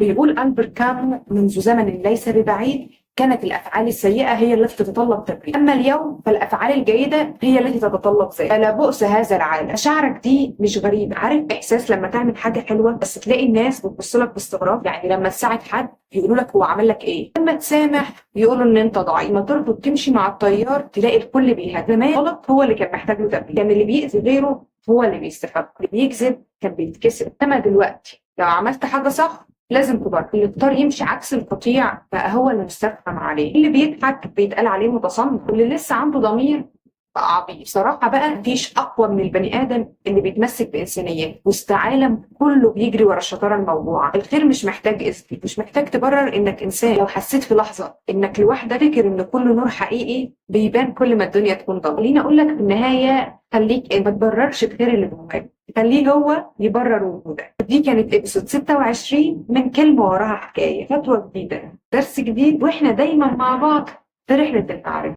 بيقول ألبرت كامو: منذ زمن ليس ببعيد كانت الأفعال السيئة هي التي تتطلب تبرير، أما اليوم فالأفعال الجيدة هي التي تتطلب ذات. فلا بؤس هذا العالم. مشاعرك دي مش غريبة. عارف إحساس لما تعمل حاجة حلوة بس تلاقي الناس بتبص لك باستغراب؟ يعني لما تساعد حد يقولوا لك هو عمل لك إيه، لما تسامح يقولوا إن أنت ضعيف، لما ترفض تمشي مع التيار تلاقي الكل بيهاجم. زمان غلط هو اللي كان محتاج له تبرير، كان اللي بيأذي غيره هو اللي بيستحق، اللي بيكذب كان بيتكسب. إنما دلوقتي لو عملت حاجة صح لازم تبرر. اللي اختار يمشي عكس القطيع بقى هو اللي مستفهم عليه، اللي بيضحك بيتقال عليه متصنع، واللي لسه عنده ضمير بقى عبيط. بصراحة بقى مفيش أقوى من البني آدم اللي بيتمسك بإنسانيته، وسط عالم كله بيجري ورا الشطارة الموضوعة. الخير مش محتاج إثبات، مش محتاج تبرر إنك إنسان. لو حسيت في لحظة إنك لوحدك فكر إن كل نور حقيقي بيبان كل ما الدنيا تكون ضلمة. خليني أقول لك في النهاية: خليك ما تبررش الخير اللي جواك، خليه هو يبرر وجودك. دي كانت ابسود 26 من كلمة وراها حكاية، خطوة جديدة، درس جديد، واحنا دايما مع بعض في رحلة المعرفة.